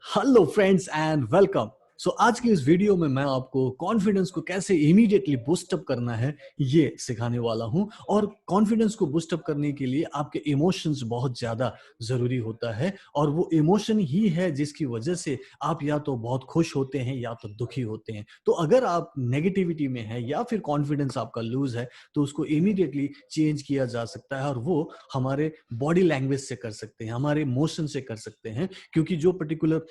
Hello friends and welcome. आज की इस वीडियो में मैं आपको कॉन्फिडेंस को कैसे इमीडिएटली बूस्ट अप करना है ये सिखाने वाला हूं। और कॉन्फिडेंस को बूस्ट अप करने के लिए आपके इमोशंस बहुत ज्यादा जरूरी होता है, और वो इमोशन ही है जिसकी वजह से आप या तो बहुत खुश होते हैं या तो दुखी होते हैं। तो अगर आप नेगेटिविटी में है या फिर कॉन्फिडेंस आपका लूज है तो उसको इमीडिएटली चेंज किया जा सकता है, और वो हमारे बॉडी लैंग्वेज से कर सकते हैं, हमारे इमोशन से कर सकते हैं। क्योंकि जो पर्टिकुलर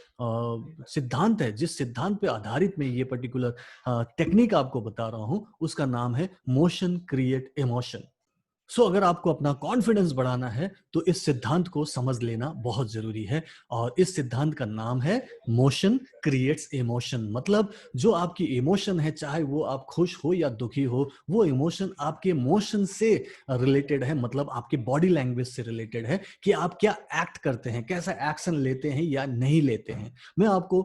सिद्धांत है, जिस सिद्धांत पे आधारित मैं ये पर्टिकुलर टेक्निक आपको बता रहा हूं, उसका नाम है मोशन क्रिएट इमोशन। अगर आपको अपना कॉन्फिडेंस बढ़ाना है तो इस सिद्धांत को समझ लेना बहुत जरूरी है। और इस सिद्धांत का नाम है मोशन क्रिएट्स इमोशन। मतलब जो आपकी इमोशन है, चाहे वो आप खुश हो या दुखी हो, वो इमोशन आपके इमोशन से रिलेटेड है, मतलब आपके बॉडी लैंग्वेज से रिलेटेड है कि आप क्या एक्ट करते हैं, कैसा एक्शन लेते हैं या नहीं लेते हैं। मैं आपको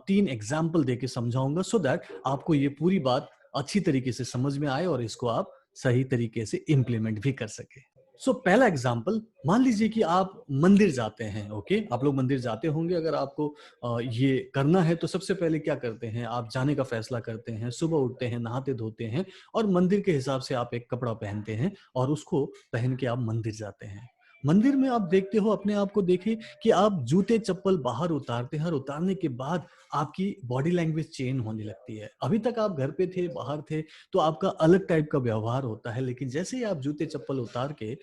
3 एग्जाम्पल देके समझाऊंगा सो दैट आपको ये पूरी बात अच्छी तरीके से समझ में आए और इसको आप सही तरीके से इंप्लीमेंट भी कर सके। पहला एग्जाम्पल, मान लीजिए कि आप मंदिर जाते हैं। ओके, आप लोग मंदिर जाते होंगे। अगर आपको ये करना है तो सबसे पहले क्या करते हैं, आप जाने का फैसला करते हैं, सुबह उठते हैं, नहाते धोते हैं, और मंदिर के हिसाब से आप एक कपड़ा पहनते हैं और उसको पहन के आप मंदिर जाते हैं। मंदिर में आप देखते हो, अपने आप को देखिए कि आप जूते चप्पल बाहर उतारते हैं, और उतारने के बाद आपकी बॉडी लैंग्वेज चेंज होने लगती है। अभी तक आप घर पे थे, बाहर थे, तो आपका अलग टाइप का व्यवहार होता है, लेकिन जैसे ही आप जूते चप्पल उतार के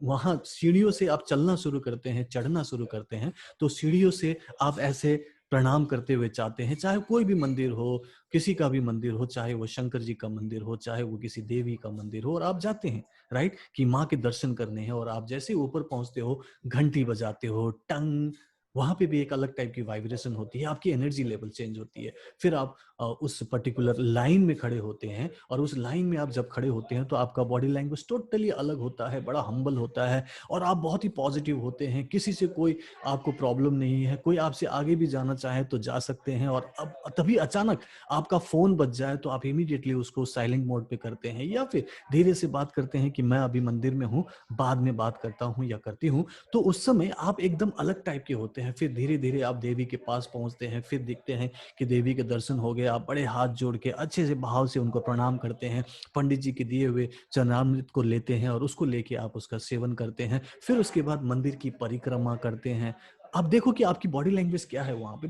वहां सीढ़ियों से आप चलना शुरू करते हैं, चढ़ना शुरू करते हैं, तो सीढ़ियों से आप ऐसे प्रणाम करते हुए चाहते हैं। चाहे कोई भी मंदिर हो, किसी का भी मंदिर हो, चाहे वो शंकर जी का मंदिर हो, चाहे वो किसी देवी का मंदिर हो, और आप जाते हैं राइट कि माँ के दर्शन करने हैं। और आप जैसे ऊपर पहुंचते हो, घंटी बजाते हो, टंग, वहां पे भी एक अलग टाइप की वाइब्रेशन होती है, आपकी एनर्जी लेवल चेंज होती है। फिर आप उस पर्टिकुलर लाइन में खड़े होते हैं, और उस लाइन में आप जब खड़े होते हैं तो आपका बॉडी लैंग्वेज टोटली अलग होता है, बड़ा हम्बल होता है, और आप बहुत ही पॉजिटिव होते हैं। किसी से कोई आपको प्रॉब्लम नहीं है, कोई आपसे आगे भी जाना चाहे तो जा सकते हैं। और अब तभी अचानक आपका फोन बज जाए तो आप इमीडिएटली उसको साइलेंट मोड पे करते हैं, या फिर धीरे से बात करते हैं कि मैं अभी मंदिर में हूँ, बाद में बात करता हूँ या करती हूँ। तो उस समय आप एकदम अलग टाइप के होते हैं। फिर धीरे धीरे आप देवी के पास पहुंचते हैं, फिर देखते हैं कि देवी के दर्शन हो गए, आप बड़े हाथ जोड़ के अच्छे से भाव से उनको प्रणाम करते हैं, पंडित जी के दिए हुए चरणामृत को लेते हैं और उसको लेके आप उसका सेवन करते हैं। फिर उसके बाद मंदिर की परिक्रमा करते हैं। आप देखो कि आपकी बॉडी लैंग्वेज क्या है वहां पे,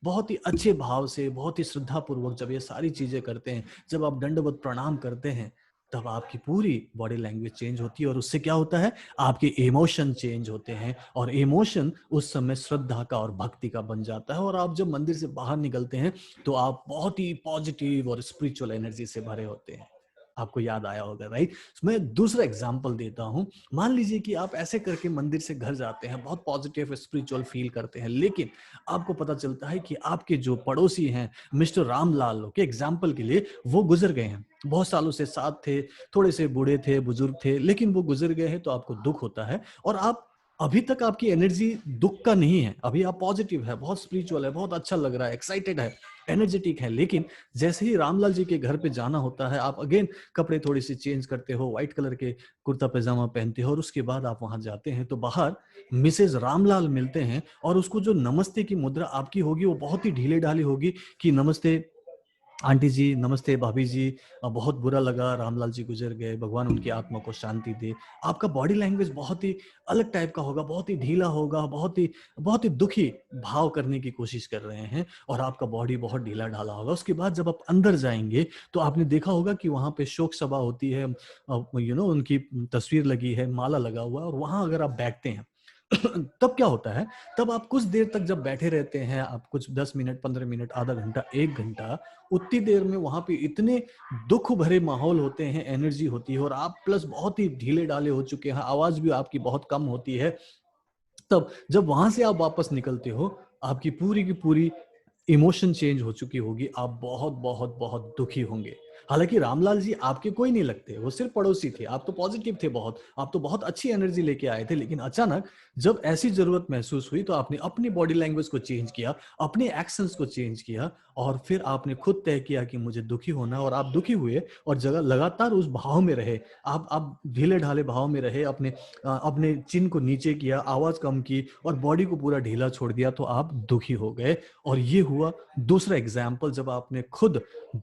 बहुत ही अच्छे भाव से, बहुत ही श्रद्धा पूर्वक जब ये सारी चीजें करते हैं, जब आप दंडवत प्रणाम करते हैं, तब आपकी पूरी बॉडी लैंग्वेज चेंज होती है। और उससे क्या होता है, आपके इमोशन चेंज होते हैं, और इमोशन उस समय श्रद्धा का और भक्ति का बन जाता है। और आप जब मंदिर से बाहर निकलते हैं तो आप बहुत ही पॉजिटिव और स्पिरिचुअल एनर्जी से भरे होते हैं। आपको याद आया होगा राइट। मैं दूसरा एग्जांपल देता हूं। मान लीजिए कि आप ऐसे करके मंदिर से घर जाते हैं, बहुत पॉजिटिव स्पिरिचुअल फील करते हैं, लेकिन आपको पता चलता है कि आपके जो पड़ोसी हैं, मिस्टर रामलाल के एग्जाम्पल के लिए, वो गुजर गए हैं। बहुत सालों से साथ थे, थोड़े से बूढ़े थे, बुजुर्ग थे, लेकिन वो गुजर गए हैं, तो आपको दुख होता है। और आप अभी तक आपकी एनर्जी दुख का नहीं है, अभी आप पॉजिटिव है, बहुत स्पिरिचुअल है, बहुत अच्छा लग रहा है, एक्साइटेड है, एनर्जेटिक है। लेकिन जैसे ही रामलाल जी के घर पे जाना होता है, आप अगेन कपड़े थोड़ी सी चेंज करते हो, व्हाइट कलर के कुर्ता पैजामा पहनते हो, और उसके बाद आप वहां जाते हैं तो बाहर मिसेज रामलाल मिलते हैं, और उसको जो नमस्ते की मुद्रा आपकी होगी वो बहुत ही ढीले ढाली होगी कि नमस्ते आंटी जी, नमस्ते भाभी जी, बहुत बुरा लगा, रामलाल जी गुजर गए, भगवान उनकी आत्मा को शांति दे। आपका बॉडी लैंग्वेज बहुत ही अलग टाइप का होगा, बहुत ही ढीला होगा, बहुत ही दुखी भाव करने की कोशिश कर रहे हैं, और आपका बॉडी बहुत ढीला ढाला होगा। उसके बाद जब आप अंदर जाएंगे तो आपने देखा होगा कि वहां पे शोक सभा होती है, उनकी तस्वीर लगी है, माला लगा हुआ है, और वहां अगर आप बैठते हैं तब क्या होता है, तब आप कुछ देर तक जब बैठे रहते हैं, आप कुछ 10 मिनट, 15 मिनट, आधा घंटा, 1 घंटा, उतनी देर में वहां पे इतने दुख भरे माहौल होते हैं, एनर्जी होती है, और आप प्लस बहुत ही ढीले ढाले हो चुके हैं, आवाज भी आपकी बहुत कम होती है। तब जब वहां से आप वापस निकलते हो, आपकी पूरी की पूरी इमोशन चेंज हो चुकी होगी, आप बहुत बहुत बहुत दुखी होंगे। हालांकि रामलाल जी आपके कोई नहीं लगते, वो सिर्फ पड़ोसी थे, आप तो पॉजिटिव थे बहुत, आप तो बहुत अच्छी एनर्जी लेके आए थे, लेकिन अचानक जब ऐसी जरूरत महसूस हुई तो आपने अपनी बॉडी लैंग्वेज को चेंज किया, अपने एक्शंस को चेंज किया, और फिर आपने खुद तय किया कि मुझे दुखी होना, और आप दुखी हुए और जगह लगातार उस भाव में रहे। आप ढीले ढाले भाव में रहे, अपने चिन को नीचे किया, आवाज कम की और बॉडी को पूरा ढीला छोड़ दिया, तो आप दुखी हो गए। और ये हुआ दूसरा एग्जाम्पल, जब आपने खुद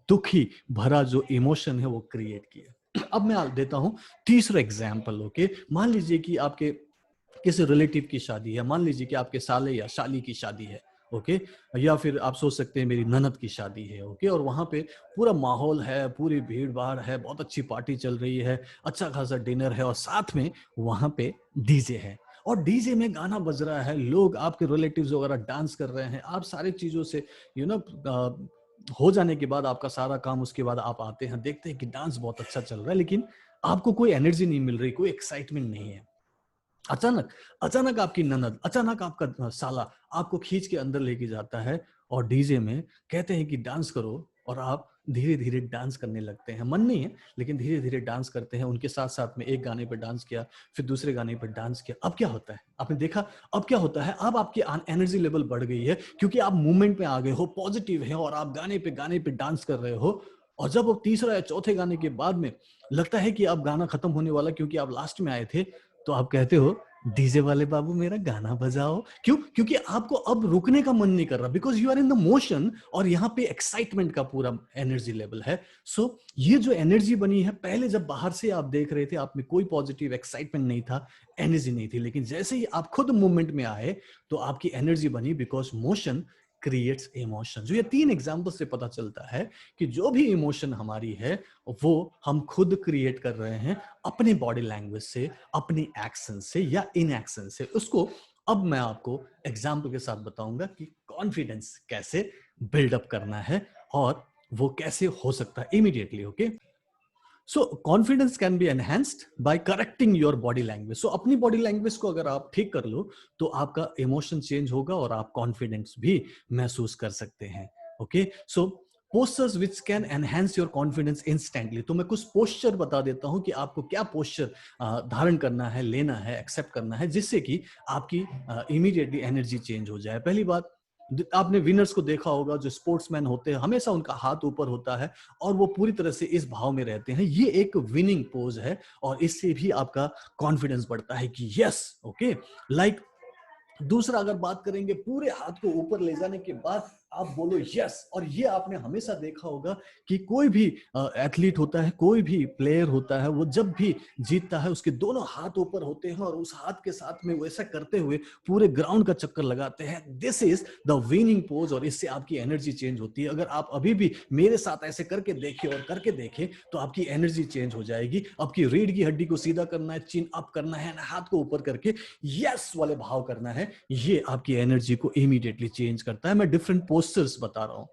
दुखी भरा जो इमोशन है वो क्रिएट किया। अब मैं देता हूं तीसरा एग्जाम्पल। ओके, मान लीजिए कि आपके किसी रिलेटिव की शादी है, मान लीजिए कि आपके साले या शाली की शादी है। ओके, या फिर आप सोच सकते हैं मेरी ननद की शादी है। ओके, और वहां पे पूरा माहौल है, पूरी भीड़ भाड़ है, बहुत अच्छी पार्टी चल रही है, अच्छा खासा डिनर है, और साथ में वहां पे डीजे है, और डीजे में गाना बज रहा है, लोग आपके रिलेटिव्स वगैरह डांस कर रहे हैं, आप सारी चीजों से यू नो हो जाने के बाद, आपका सारा काम उसके बाद आप आते हैं, देखते हैं कि डांस बहुत अच्छा चल रहा है, लेकिन आपको कोई एनर्जी नहीं मिल रही, कोई एक्साइटमेंट नहीं है। अचानक अचानक आपकी ननद, अचानक आपका साला आपको खींच के अंदर लेके जाता है, और डीजे में कहते हैं कि डांस करो, और आप धीरे धीरे डांस करने लगते हैं। मन नहीं है, लेकिन धीरे धीरे डांस करते हैं, उनके साथ साथ में एक गाने पर डांस किया, फिर दूसरे गाने पर डांस किया। अब क्या होता है, आपने देखा अब क्या होता है, अब आपकी एनर्जी लेवल बढ़ गई है, क्योंकि आप मूवमेंट में आ गए हो, पॉजिटिव है, और आप गाने पे डांस कर रहे हो। और जब वो तीसरा या चौथे गाने के बाद में लगता है कि अब गाना खत्म होने वाला, क्योंकि आप लास्ट में आए थे, तो आप कहते हो डीजे वाले बाबू मेरा गाना बजाओ। क्यों? क्योंकि आपको अब रुकने का मन नहीं कर रहा, because you are in the motion, और यहाँ पे एक्साइटमेंट का पूरा एनर्जी लेवल है। सो ये जो एनर्जी बनी है, पहले जब बाहर से आप देख रहे थे, आप में कोई पॉजिटिव एक्साइटमेंट नहीं था, एनर्जी नहीं थी, लेकिन जैसे ही आप खुद मूवमेंट में आए तो आपकी एनर्जी बनी, बिकॉज मोशन क्रिएट्स इमोशन। जो ये तीन एग्जाम्पल से पता चलता है कि जो भी इमोशन हमारी है वो हम खुद क्रिएट कर रहे हैं, अपने बॉडी लैंग्वेज से, अपने एक्शन से या इन एक्शन से। उसको अब मैं आपको एग्जाम्पल के साथ बताऊंगा कि कॉन्फिडेंस कैसे बिल्डअप करना है, और वो कैसे हो सकता है immediately. Okay, so confidence can be enhanced by correcting your body language. So अपनी बॉडी लैंग्वेज को अगर आप ठीक कर लो, तो आपका इमोशन चेंज होगा, और आप कॉन्फिडेंस भी महसूस कर सकते हैं। Okay, so postures which can enhance your confidence instantly. तो मैं कुछ पोस्चर बता देता हूं कि आपको क्या पोस्चर धारण करना है, लेना है, एक्सेप्ट करना है, जिससे कि आपकी इमीडिएटली एनर्जी चेंज हो जाए। पहली बात, आपने विनर्स को देखा होगा, जो स्पोर्ट्समैन होते हैं, हमेशा उनका हाथ ऊपर होता है, और वो पूरी तरह से इस भाव में रहते हैं। ये एक विनिंग पोज है, और इससे भी आपका कॉन्फिडेंस बढ़ता है कि यस। ओके, लाइक दूसरा अगर बात करेंगे, पूरे हाथ को ऊपर ले जाने के बाद आप बोलो यस। और ये आपने हमेशा देखा होगा कि कोई भी एथलीट होता है, कोई भी प्लेयर होता है, वो जब भी जीतता है उसके दोनों हाथ ऊपर होते हैं, और उस हाथ के साथ में वो ऐसा करते हुए पूरे ग्राउंड का चक्कर लगाते हैं। This is the winning pose, और इससे आपकी एनर्जी चेंज होती है। अगर आप अभी भी मेरे साथ ऐसे करके देखें और करके देखें, तो आपकी एनर्जी चेंज हो जाएगी। आपकी रीढ़ की हड्डी को सीधा करना है, चिन अप करना है, हाथ को ऊपर करके यस वाले भाव करना है। ये आपकी एनर्जी को इमीडिएटली चेंज करता है। मैं डिफरेंट पोस्टर्स बता रहा हूं।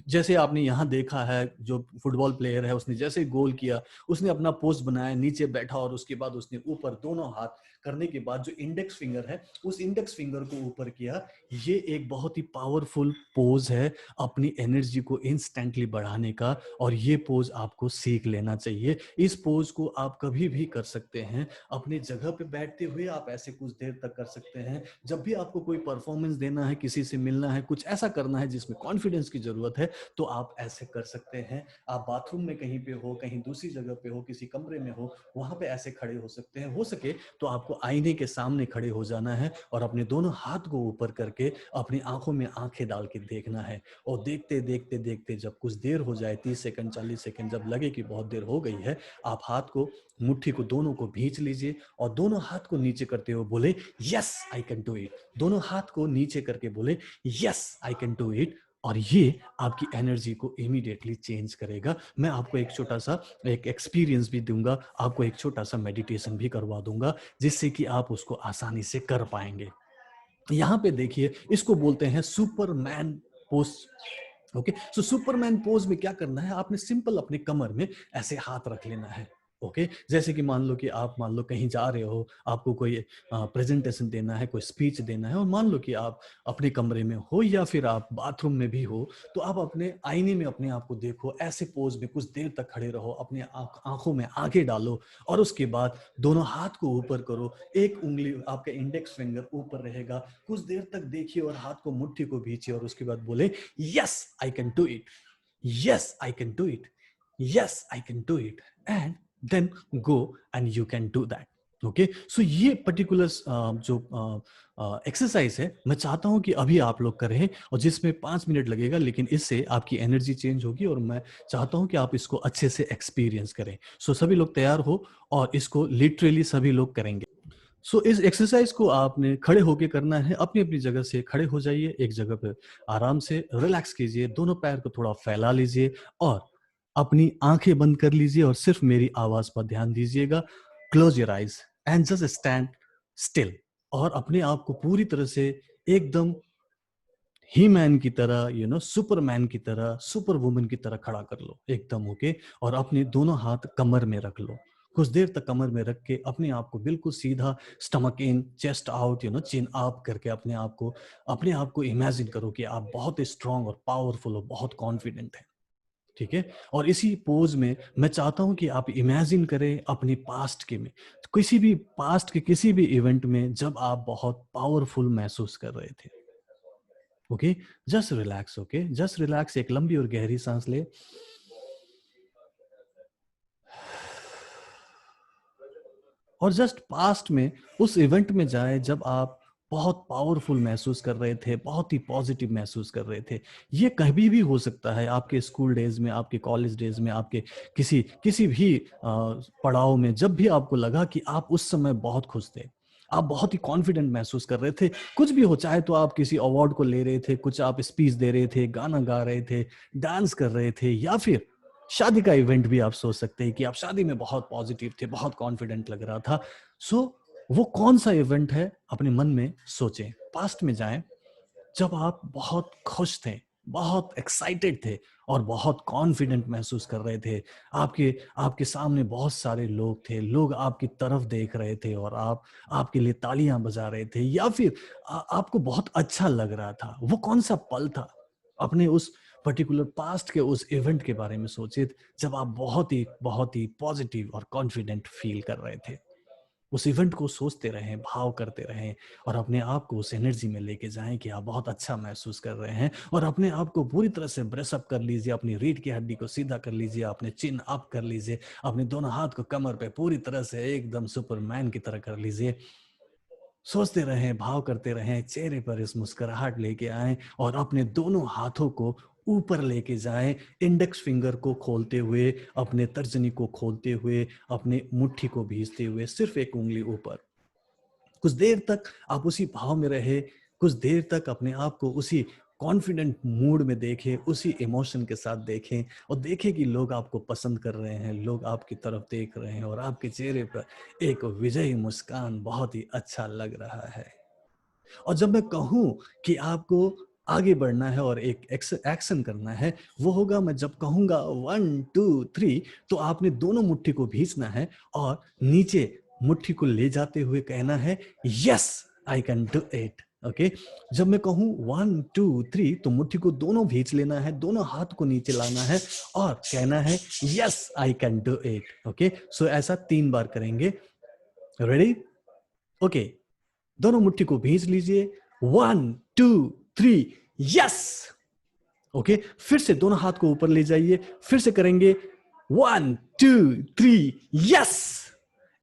जैसे आपने यहां देखा है, जो फुटबॉल प्लेयर है, उसने जैसे गोल किया, उसने अपना पोस्ट बनाया, नीचे बैठा, और उसके बाद उसने ऊपर दोनों हाथ करने के बाद जो इंडेक्स फिंगर है, उस इंडेक्स फिंगर को ऊपर किया। ये एक बहुत ही पावरफुल पोज है अपनी एनर्जी को इंस्टेंटली बढ़ाने का, और ये पोज आपको सीख लेना चाहिए। इस पोज को आप कभी भी कर सकते हैं, अपनी जगह पे बैठते हुए आप ऐसे कुछ देर तक कर सकते हैं। जब भी आपको कोई परफॉर्मेंस देना है, किसी से मिलना है, कुछ ऐसा करना है जिसमें कॉन्फिडेंस की जरूरत है, तो आप ऐसे कर सकते हैं। आप बाथरूम में कहीं पे हो, कहीं दूसरी जगह पे हो, किसी कमरे में हो, वहां पे ऐसे खड़े हो सकते हैं। हो सके तो आपको आईने के सामने खड़े हो जाना है, और अपने दोनों हाथ को ऊपर करके अपनी आंखों में आंखें डाल के देखना है। और देखते देखते देखते जब कुछ देर हो जाए, 30 सेकंड 40 सेकंड, जब लगे कि बहुत देर हो गई है, आप हाथ को, मुट्ठी को दोनों को भींच लीजिए, और दोनों हाथ को नीचे करते हुए बोले yes I can do it. दोनों हाथ को नीचे करके बोले yes I can do it, और ये आपकी एनर्जी को इमीडिएटली चेंज करेगा। मैं आपको एक छोटा सा एक एक्सपीरियंस भी दूंगा, आपको एक छोटा सा मेडिटेशन भी करवा दूंगा, जिससे कि आप उसको आसानी से कर पाएंगे। यहां पे देखिए, इसको बोलते हैं सुपरमैन पोज। ओके, सो सुपरमैन पोज में क्या करना है, आपने सिंपल अपने कमर में ऐसे हाथ रख लेना है। ओके जैसे कि मान लो कहीं जा रहे हो, आपको कोई प्रेजेंटेशन देना है, कोई स्पीच देना है, और मान लो कि आप अपने कमरे में हो या फिर आप बाथरूम में भी हो, तो आप अपने आईने में अपने आप को देखो, ऐसे पोज में कुछ देर तक खड़े रहो, अपने आंखों में आंखें डालो, और उसके बाद दोनों हाथ को ऊपर करो, एक उंगली आपका इंडेक्स फिंगर ऊपर रहेगा, कुछ देर तक देखिए और हाथ को मुट्ठी को भींचिए, और उसके बाद बोले yes I can do it, yes I can do it, yes I can do it, and then go and you can do that. Okay so ये पर्टिकुलर जो एक्सरसाइज है, मैं चाहता हूं कि अभी आप लोग करें, और जिसमें 5 मिनट लगेगा, लेकिन इससे आपकी एनर्जी चेंज होगी, और मैं चाहता हूं कि आप इसको अच्छे से एक्सपीरियंस करें। सो सभी लोग तैयार हो, और इसको लिटरली सभी लोग करेंगे। सो इस एक्सरसाइज को आपने खड़े होके करना है, अपनी अपनी जगह से खड़े हो जाइए, एक जगह पे आराम से रिलैक्स कीजिए, दोनों पैर को थोड़ा फैला लीजिए, और अपनी आंखें बंद कर लीजिए, और सिर्फ मेरी आवाज पर ध्यान दीजिएगा। Close your eyes and just stand still, और अपने आप को पूरी तरह से एकदम ही मैन की तरह, सुपरमैन की तरह, सुपर वुमन की तरह खड़ा कर लो एकदम। ओके और अपने दोनों हाथ कमर में रख लो, कुछ देर तक कमर में रख के अपने आप को बिल्कुल सीधा, stomach in chest out, chin up करके अपने आप को इमेजिन करो कि आप बहुत ही स्ट्रांग और पावरफुल और बहुत कॉन्फिडेंट है। ठीक है, और इसी पोज में मैं चाहता हूं कि आप इमेजिन करें अपनी पास्ट के में, किसी भी किसी भी इवेंट में जब आप बहुत पावरफुल महसूस कर रहे थे। Okay just relax, okay just relax, एक लंबी और गहरी सांस ले, और जस्ट पास्ट में उस इवेंट में जाए जब आप बहुत पावरफुल महसूस कर रहे थे, बहुत ही पॉजिटिव महसूस कर रहे थे। ये कभी भी हो सकता है, आपके स्कूल डेज में, आपके कॉलेज डेज में, आपके किसी किसी भी पड़ाव में, जब भी आपको लगा कि आप उस समय बहुत खुश थे, आप बहुत ही कॉन्फिडेंट महसूस कर रहे थे, कुछ भी हो, चाहे तो आप किसी अवार्ड को ले रहे थे, कुछ आप स्पीच दे रहे थे, गाना गा रहे थे, डांस कर रहे थे, या फिर शादी का इवेंट भी आप सोच सकते हैं कि आप शादी में बहुत पॉजिटिव थे, बहुत कॉन्फिडेंट लग रहा था। सो वो कौन सा इवेंट है, अपने मन में सोचें, पास्ट में जाएं जब आप बहुत खुश थे, बहुत एक्साइटेड थे, और बहुत कॉन्फिडेंट महसूस कर रहे थे। आपके आपके सामने बहुत सारे लोग थे, लोग आपकी तरफ देख रहे थे, और आप आपके लिए तालियां बजा रहे थे, या फिर आपको बहुत अच्छा लग रहा था। वो कौन सा पल था, अपने उस पर्टिकुलर पास्ट के उस इवेंट के बारे में सोचिए, जब आप बहुत ही पॉजिटिव और कॉन्फिडेंट फील कर रहे थे। उस इवेंट को सोचते रहें, भाव करते रहें, और अपने आप को उस एनर्जी में लेके जाएं कि आप बहुत अच्छा महसूस कर रहे हैं, और अपने आप को पूरी तरह से ब्रश अप कर लीजिए, अपनी रीढ़ की हड्डी को सीधा कर लीजिए, अपने चिन अप कर लीजिए, अपने दोनों हाथ को कमर पे पूरी तरह से एकदम सुपरमैन की तरह कर लीजिए। सोचते रहें, भाव करते रहें, चेहरे पर इस मुस्कुराहट लेके आएं, और अपने दोनों हाथों को ऊपर लेके जाएं, इंडेक्स फिंगर को खोलते हुए, अपने तर्जनी को खोलते हुए, अपने मुट्ठी को भींचते हुए, सिर्फ एक उंगली ऊपर। कुछ देर तक आप उसी भाव में रहे, कुछ देर तक अपने आप को उसी कॉन्फिडेंट मूड में देखें, उसी इमोशन के साथ देखें, और देखें कि लोग आपको पसंद कर रहे हैं, लोग आपकी तरफ देख रहे हैं, और आपके चेहरे पर एक विजयी मुस्कान बहुत ही अच्छा लग रहा है। और जब मैं कहूं कि आपको आगे बढ़ना है और एक एक्शन करना है, वो होगा मैं जब कहूंगा 1 2 3, तो आपने दोनों मुट्ठी को भींचना है, और नीचे मुट्ठी को ले जाते हुए कहना है yes I can do it. Okay जब मैं कहूं 1 2 3, तो मुट्ठी को दोनों भींच लेना है, दोनों हाथ को नीचे लाना है, और कहना है yes I can do it. Okay so ऐसा 3 बार करेंगे। रेडी? ओके दोनों मुट्ठी को भींच लीजिए, 1 2 3 यस। ओके फिर से दोनों हाथ को ऊपर ले जाइए, फिर से करेंगे 1 2 3 यस।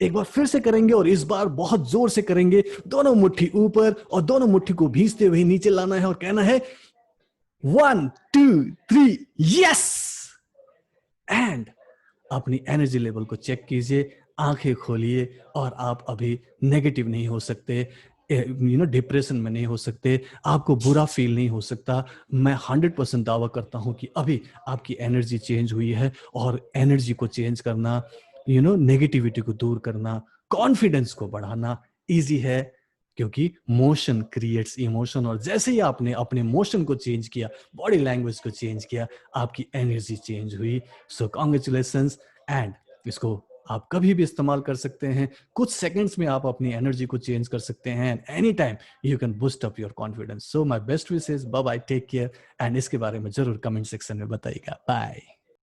एक बार फिर से करेंगे, और इस बार बहुत जोर से करेंगे, दोनों मुट्ठी ऊपर, और दोनों मुट्ठी को भींचते हुए नीचे लाना है, और कहना है 1 2 3 यस। एंड अपनी एनर्जी लेवल को चेक कीजिए, आंखें खोलिए, और आप अभी नेगेटिव नहीं हो सकते, डिप्रेशन में नहीं हो सकते, आपको बुरा फील नहीं हो सकता। मैं 100% दावा करता हूं कि अभी आपकी एनर्जी चेंज हुई है, और एनर्जी को चेंज करना, नेगेटिविटी को दूर करना, कॉन्फिडेंस को बढ़ाना इजी है, क्योंकि मोशन क्रिएट्स इमोशन, और जैसे ही आपने अपने मोशन को चेंज किया, बॉडी लैंग्वेज को चेंज किया, आपकी एनर्जी चेंज हुई। सो कॉन्ग्रेचुलेशंस, एंड इसको आप कभी भी इस्तेमाल कर सकते हैं। कुछ सेकंड्स में आप अपनी एनर्जी को चेंज कर सकते हैं and any time you can boost up your confidence. So my best wishes, bye bye, take care and इसके बारे में जरूर कमेंट सेक्शन में बताइएगा। बाय।